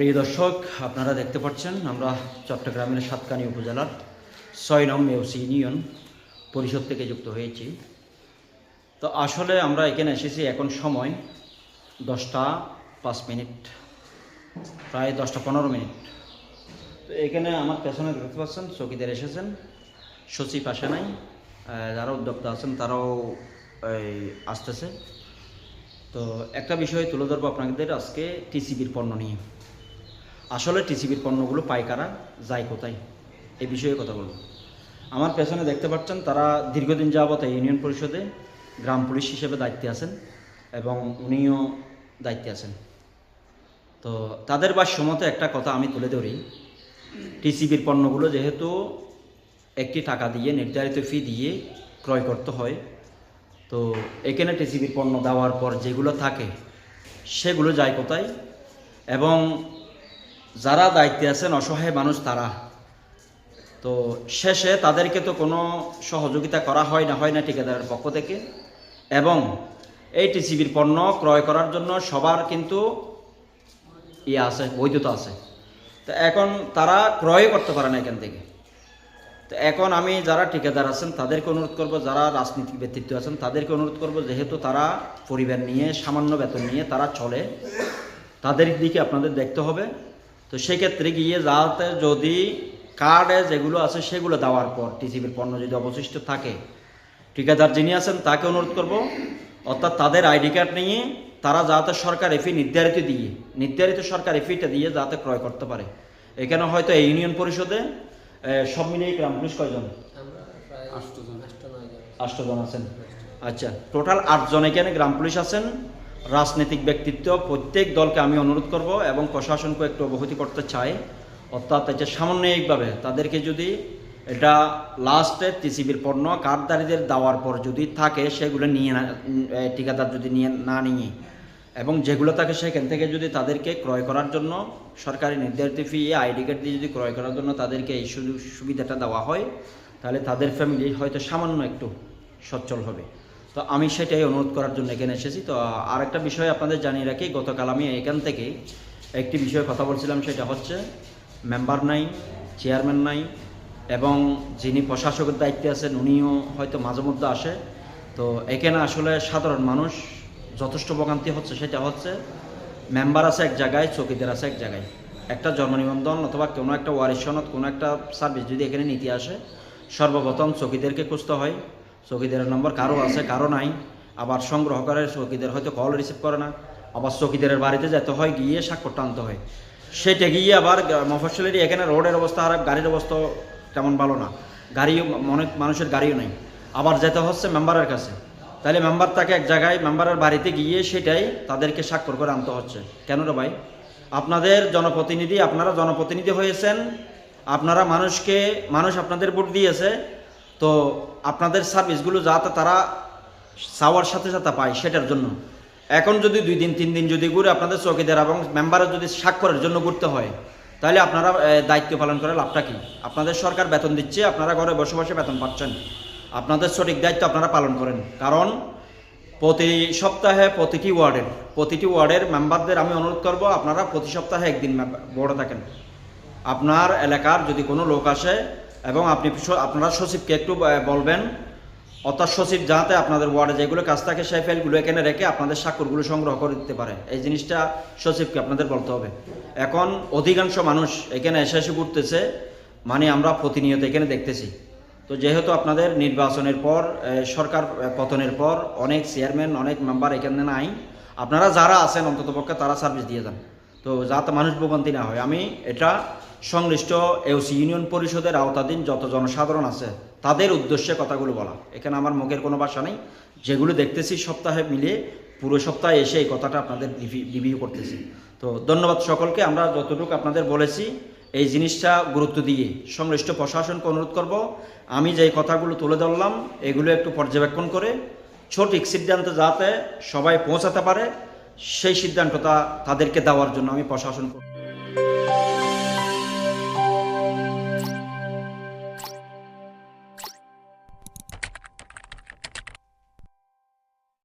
প্রিয় দর্শক, আপনারা দেখতে পাচ্ছেন আমরা চট্টগ্রামের সাতকানি উপজেলার ৬ নং মেউসি ইউনিয়ন পরিষদ থেকে যুক্ত হয়েছি। তো আসলে আমরা এখানে এসেছি এখন সময় 10টা 5 মিনিট, প্রায় 10টা 15 মিনিট। তো এখানে আমার পেছনে দেখতে পাচ্ছেন চৌকিদার এসেছেন, সচিব আসে নাই, যারা উদ্যোক্তা আছেন তারাও আসতেছে। তো একটা বিষয় তুলে ধরবো আপনাদের আজকে টিসিবির পণ্য নিয়ে। আসলে টিসিবির পণ্যগুলো পায় কারা, যায় কোথায়, এই বিষয়ে কথা বলবো। আমার পেছনে দেখতে পাচ্ছেন তারা দীর্ঘদিন যাবত ইউনিয়ন পরিষদে গ্রাম পুলিশ হিসেবে দায়িত্বে আছেন এবং উনিও দায়িত্বে আছেন। তো তাদের ভাষ্যমতে একটা কথা আমি তুলে ধরি, টিসিবির পণ্যগুলো যেহেতু একটি টাকা দিয়ে নির্ধারিত ফি দিয়ে ক্রয় করতে হয়, তো এখানে টিসিবির পণ্য দেওয়ার পর যেগুলো থাকে সেগুলো যায় কোথায়, এবং যারা দায়িত্বে আছেন অসহায় মানুষ তারা, তো শেষে তাদেরকে তো কোনো সহযোগিতা করা হয় না ঠিকাদারের পক্ষ থেকে। এবং এই টিসিবির পণ্য ক্রয় করার জন্য সবার কিন্তু আছে, বৈধতা আছে। তো এখন তারা ক্রয় করতে পারে না এখান থেকে। তো এখন আমি যারা ঠিকাদার আছেন তাদেরকে অনুরোধ করব, যারা রাজনৈতিক ব্যক্তিত্ব আছেন তাদেরকে অনুরোধ করব, যেহেতু তারা পরিবার নিয়ে সামান্য বেতন নিয়ে তারা চলে, তাদের দিকে আপনাদের দেখতে হবে। তো সেক্ষেত্রে গিয়ে যাতে যদি কার্ডে যেগুলো আছে সেগুলো দেওয়ার পর টিসিবির পণ্য যদি অবশিষ্ট থাকে, ঠিকাদার যিনি আছেন তাকে অনুরোধ করব, অর্থাৎ তাদের আইডি কার্ড নিয়ে তারা যাতে সরকার এফি নির্ধারিত সরকার এফিটা দিয়ে যাতে ক্রয় করতে পারে। এখানে হয়তো এই ইউনিয়ন পরিষদে সব মিলিয়ে গ্রাম পুলিশ কয়জন? 8 জন আছেন। আচ্ছা, টোটাল 8 জন এখানে গ্রাম পুলিশ আছেন। রাজনৈতিক ব্যক্তিত্ব প্রত্যেক দলকে আমি অনুরোধ করব এবং প্রশাসনকে একটু অবগতি করতে চাই, অর্থাৎ এটা সাময়িকভাবে তাদেরকে যদি এটা লাস্টে টিসিবির পণ্য কার্ডধারীদের দেওয়ার পর যদি থাকে সেগুলো নিয়ে না, ঠিকাদার যদি নিয়ে এবং যেগুলো থাকে সেখান থেকে যদি তাদেরকে ক্রয় করার জন্য সরকারি নির্ধারিত ফি আইডি কার্ড দিয়ে যদি ক্রয় করার জন্য তাদেরকে এই সুবিধাটা দেওয়া হয়, তাহলে তাদের ফ্যামিলি হয়তো সামান্য একটু সচ্ছল হবে। তো আমি সেটাই অনুরোধ করার জন্য এখানে এসেছি। তো আরেকটা বিষয় আপনাদের জানিয়ে রাখি, গতকাল আমি এখান থেকে একটি বিষয়ে কথা বলছিলাম, সেটা হচ্ছে মেম্বার নাই, চেয়ারম্যান নাই, এবং যিনি প্রশাসকের দায়িত্বে আছেন উনিও হয়তো মাঝে মধ্যে আসে। তো এখানে আসলে সাধারণ মানুষ যথেষ্ট ভোগান্তি হচ্ছে। সেটা হচ্ছে মেম্বার আছে এক জায়গায়, চৌকিদার আছে এক জায়গায়। একটা জন্ম নিবন্ধন অথবা কোনো একটা ওয়ারিশ সনদ, কোনো একটা সার্ভিস যদি এখানে নিতে আসে, সর্বপ্রথম চৌকিদারকে খুঁজতে হয়। চৌকিদারের নম্বর কারো আছে, কারো নাই। আবার সংগ্রহ করে চৌকিদার হয়তো কল রিসিভ করে না, আবার চৌকিদারের বাড়িতে যেতে হয়, গিয়ে স্বাক্ষরটা আনতে হয়। সেটা গিয়ে আবার মফস্বলেরই এখানে রোডের অবস্থা খারাপ, গাড়ির অবস্থা তেমন ভালো না, গাড়িও অনেক মানুষের গাড়িও নেই, আবার যেতে হচ্ছে মেম্বারের কাছে। তাহলে মেম্বার তাকে এক জায়গায় মেম্বারের বাড়িতে গিয়ে সেটাই তাদেরকে স্বাক্ষর করে আনতে হচ্ছে। কেন রে ভাই? আপনাদের জনপ্রতিনিধি, আপনারা জনপ্রতিনিধি হয়েছেন, আপনারা মানুষ আপনাদের ভোট দিয়েছে, তো আপনাদের সার্ভিসগুলো যাতে তারা চাওয়ার সাথে সাথে পায় সেটার জন্য। এখন যদি 2 দিন 3 দিন যদি ঘুরে আপনাদের চৌকিদার এবং মেম্বারের যদি স্বাক্ষরের জন্য ঘুরতে হয়, তাহলে আপনারা দায়িত্ব পালন করে লাভটা কি? আপনাদের সরকার বেতন দিচ্ছে, আপনারা ঘরে বসে বসে বেতন পাচ্ছেন, আপনাদের সঠিক দায়িত্ব আপনারা পালন করেন। কারণ প্রতি সপ্তাহে প্রতিটি ওয়ার্ডের মেম্বারদের আমি অনুরোধ করব, আপনারা প্রতি সপ্তাহে একদিন বোর্ডে থাকেন। আপনার এলাকার যদি কোনো লোক আসে এবং আপনারা সচিবকে একটু বলবেন, অর্থাৎ সচিব যাতে আপনাদের ওয়ার্ডে যেগুলো কাজ থাকে সেই ফাইলগুলো এখানে রেখে আপনাদের স্বাক্ষরগুলো সংগ্রহ করে দিতে পারে, এই জিনিসটা সচিবকে আপনাদের বলতে হবে। এখন অধিকাংশ মানুষ এখানে এসে ঘুরতেছে, মানে আমরা প্রতিনিয়ত এখানে দেখতেছি। তো যেহেতু আপনাদের নির্বাচনের পর, সরকার পতনের পর অনেক চেয়ারম্যান, অনেক মেম্বার এখানে নাই, আপনারা যারা আছেন অন্ততপক্ষে তারা সার্ভিস দিয়ে যান, তো যাতে মানুষ ভোগান্তি না হয়। আমি এটা সংশ্লিষ্ট এওসি ইউনিয়ন পরিষদের আওতাধীন যত জনসাধারণ আছে তাদের উদ্দেশ্যে কথাগুলো বলা। এখানে আমার মুখের কোনো ভাষা নেই, যেগুলো দেখতেছি সপ্তাহে মিলিয়ে পুরো সপ্তাহে এসে এই কথাটা আপনাদের রিভিউ করতেছি। তো ধন্যবাদ সকলকে। আমরা যতটুকু আপনাদের বলেছি এই জিনিসটা গুরুত্ব দিয়ে সংশ্লিষ্ট প্রশাসনকে অনুরোধ করব, আমি যেই কথাগুলো তুলে ধরলাম এগুলো একটু পর্যবেক্ষণ করে সঠিক সিদ্ধান্তে যাতে সবাই পৌঁছাতে পারে সেই সিদ্ধান্তটা তাদেরকে দেওয়ার জন্য আমি প্রশাসন